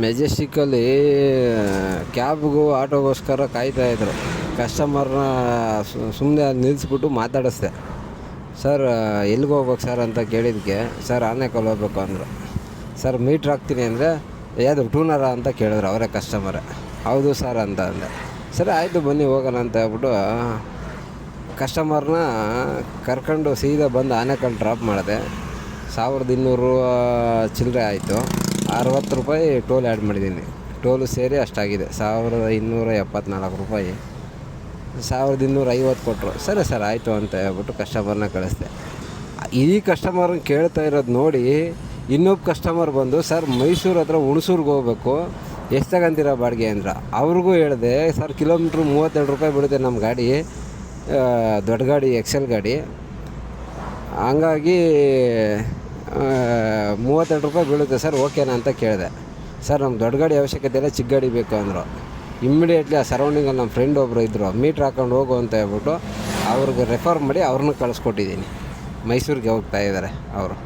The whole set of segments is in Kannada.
ಮೆಜೆಸ್ಟಿಕ್ಕಲ್ಲಿ ಕ್ಯಾಬ್ಗೂ ಆಟೋಗೋಸ್ಕರ ಕಾಯ್ತಾಯಿದ್ರು. ಕಸ್ಟಮರ್ನ ಸುಮ್ಮನೆ ನಿಲ್ಲಿಸ್ಬಿಟ್ಟು ಮಾತಾಡಿಸ್ದೆ. ಸರ್ ಎಲ್ಲಿಗೆ ಹೋಗ್ಬೇಕು ಸರ್ ಅಂತ ಕೇಳಿದ್ದಕ್ಕೆ, ಸರ್ ಆನೆಕಲ್ ಹೋಗ್ಬೇಕು ಅಂದರು. ಸರ್ ಮೀಟ್ರ್ ಹಾಕ್ತೀನಿ ಅಂದರೆ ಯಾವುದು ಟೂನರ ಅಂತ ಕೇಳಿದ್ರು ಅವರೇ ಕಸ್ಟಮರೇ. ಹೌದು ಸರ್ ಅಂತ ಅಂದೆ. ಸರಿ ಆಯಿತು ಬನ್ನಿ ಹೋಗೋಣ ಅಂತ ಹೇಳ್ಬಿಟ್ಟು ಕಸ್ಟಮರ್ನ ಕರ್ಕೊಂಡು ಸೀದಾ ಬಂದು ಆನೆಕಲ್ ಡ್ರಾಪ್ ಮಾಡಿದೆ. 1200 ಚಿಲ್ಲರೆ ಆಯಿತು. 60 ರೂಪಾಯಿ ಟೋಲ್ ಆ್ಯಡ್ ಮಾಡಿದ್ದೀನಿ. ಟೋಲು ಸೇರಿ ಅಷ್ಟಾಗಿದೆ, 1274 ರೂಪಾಯಿ. 1250 ಕೊಟ್ಟರು. ಸರಿ ಸರ್ ಆಯಿತು ಅಂತ ಹೇಳ್ಬಿಟ್ಟು ಕಸ್ಟಮರ್ನ ಕಳಿಸ್ದೆ. ಈ ಕಸ್ಟಮರ್ನ ಕೇಳ್ತಾ ಇರೋದು ನೋಡಿ ಇನ್ನೊಬ್ಬ ಕಸ್ಟಮರ್ ಬಂದು, ಸರ್ ಮೈಸೂರು ಹತ್ರ ಹುಣಸೂರ್ಗೆ ಹೋಗ್ಬೇಕು, ಎಷ್ಟು ತಗೊಂತೀರ ಬಾಡಿಗೆ ಅಂದ್ರ. ಅವ್ರಿಗೂ ಹೇಳಿದೆ, ಸರ್ ಕಿಲೋಮೀಟ್ರ್ 32 ರೂಪಾಯಿ ಬೀಳುತ್ತೆ ನಮ್ಮ ಗಾಡಿ, ದೊಡ್ಡ ಗಾಡಿ ಎಕ್ಸೆಲ್ ಗಾಡಿ. ಹಂಗಾಗಿ 32 ರೂಪಾಯಿ ಬೀಳುತ್ತೆ ಸರ್, ಓಕೆನಾ ಅಂತ ಕೇಳಿದೆ. ಸರ್ ನಮ್ಮ ದೊಡ್ಡ ಗಾಡಿ ಅವಶ್ಯಕತೆ ಇಲ್ಲ, ಚಿಕ್ಕ ಗಾಡಿ ಬೇಕು ಅಂದರು. ಇಮ್ಮಿಡಿಯೇಟ್ಲಿ ಆ ಸರೌಂಡಿಂಗಲ್ಲಿ ನಮ್ಮ ಫ್ರೆಂಡ್ ಒಬ್ಬರು ಇದ್ದರು, ಮೀಟ್ರ್ ಹಾಕೊಂಡು ಹೋಗು ಅಂತ ಹೇಳ್ಬಿಟ್ಟು ಅವ್ರಿಗೆ ರೆಫರ್ ಮಾಡಿ ಅವ್ರನ್ನ ಕಳಿಸ್ಕೊಟ್ಟಿದ್ದೀನಿ. ಮೈಸೂರಿಗೆ ಹೋಗ್ತಾ ಇದ್ದಾರೆ ಅವರು.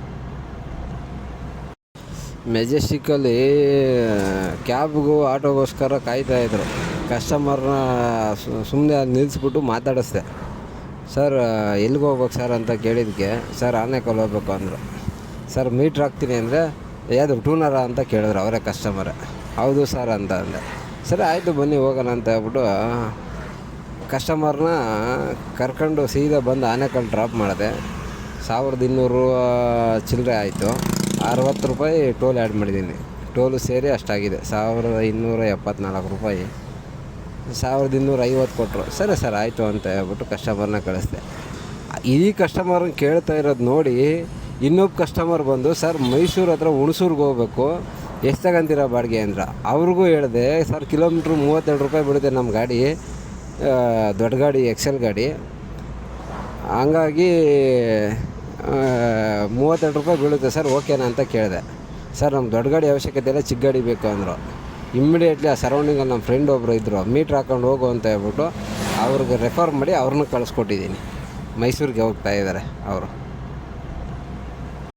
ಮೆಜೆಸ್ಟಿಕ್ಕಲ್ಲಿ ಕ್ಯಾಬ್ಗೂ ಆಟೋಗೋಸ್ಕರ ಕಾಯ್ತಾಯಿದ್ರು. ಕಸ್ಟಮರ್ನ ಸುಮ್ಮನೆ ನಿಲ್ಲಿಸ್ಬಿಟ್ಟು ಮಾತಾಡಿಸ್ದೆ. ಸರ್ ಎಲ್ಲಿಗೆ ಹೋಗ್ಬೇಕು ಸರ್ ಅಂತ ಕೇಳಿದ್ದಕ್ಕೆ, ಸರ್ ಆನೆಕಲ್ ಹೋಗ್ಬೇಕು ಅಂದರು. ಸರ್ ಮೀಟ್ರ್ ಹಾಕ್ತೀನಿ ಅಂದರೆ ಯಾವುದು ಟೂನರ ಅಂತ ಕೇಳಿದ್ರು ಅವರೇ ಕಸ್ಟಮರೇ. ಹೌದು ಸರ್ ಅಂತ ಅಂದೆ. ಸರಿ ಆಯಿತು ಬನ್ನಿ ಹೋಗೋಣ ಅಂತ ಹೇಳ್ಬಿಟ್ಟು ಕಸ್ಟಮರ್ನ ಕರ್ಕೊಂಡು ಸೀದಾ ಬಂದು ಆನೆಕಲ್ ಡ್ರಾಪ್ ಮಾಡಿದೆ. 1200 ಚಿಲ್ಲರೆ ಆಯಿತು. 60 ರೂಪಾಯಿ ಟೋಲ್ ಆ್ಯಡ್ ಮಾಡಿದ್ದೀನಿ. ಟೋಲು ಸೇರಿ ಅಷ್ಟಾಗಿದೆ, 1274 ರೂಪಾಯಿ. 1250 ಕೊಟ್ಟರು. ಸರಿ ಸರ್ ಆಯಿತು ಅಂತ ಹೇಳ್ಬಿಟ್ಟು ಕಸ್ಟಮರ್ನ ಕಳಿಸ್ದೆ. ಈ ಕಸ್ಟಮರ್ನ ಕೇಳ್ತಾ ಇರೋದು ನೋಡಿ ಇನ್ನೊಬ್ಬ ಕಸ್ಟಮರ್ ಬಂದು, ಸರ್ ಮೈಸೂರು ಹತ್ರ ಹುಣಸೂರ್ಗೆ ಹೋಗ್ಬೇಕು, ಎಷ್ಟು ತಗೊಂತೀರ ಬಾಡಿಗೆ ಅಂದ್ರ. ಅವ್ರಿಗೂ ಹೇಳಿದೆ, ಸರ್ ಕಿಲೋಮೀಟ್ರ್ 32 ರೂಪಾಯಿ ಬೀಳುತ್ತೆ ನಮ್ಮ ಗಾಡಿ, ದೊಡ್ಡ ಗಾಡಿ ಎಕ್ಸೆಲ್ ಗಾಡಿ. ಹಂಗಾಗಿ 32 ರೂಪಾಯಿ ಬೀಳುತ್ತೆ ಸರ್, ಓಕೆನಾ ಅಂತ ಕೇಳಿದೆ. ಸರ್ ನಮ್ಮ ದೊಡ್ಡ ಗಾಡಿ ಅವಶ್ಯಕತೆ ಇಲ್ಲ, ಚಿಕ್ಕ ಗಾಡಿ ಬೇಕು ಅಂದರು. ಇಮ್ಮಿಡಿಯೇಟ್ಲಿ ಆ ಸರೌಂಡಿಂಗಲ್ಲಿ ನಮ್ಮ ಫ್ರೆಂಡ್ ಒಬ್ಬರು ಇದ್ದರು, ಮೀಟ್ರ್ ಹಾಕೊಂಡು ಹೋಗು ಅಂತ ಹೇಳ್ಬಿಟ್ಟು ಅವ್ರಿಗೆ ರೆಫರ್ ಮಾಡಿ ಅವ್ರನ್ನ ಕಳಿಸ್ಕೊಟ್ಟಿದ್ದೀನಿ. ಮೈಸೂರಿಗೆ ಹೋಗ್ತಾ ಇದ್ದಾರೆ ಅವರು.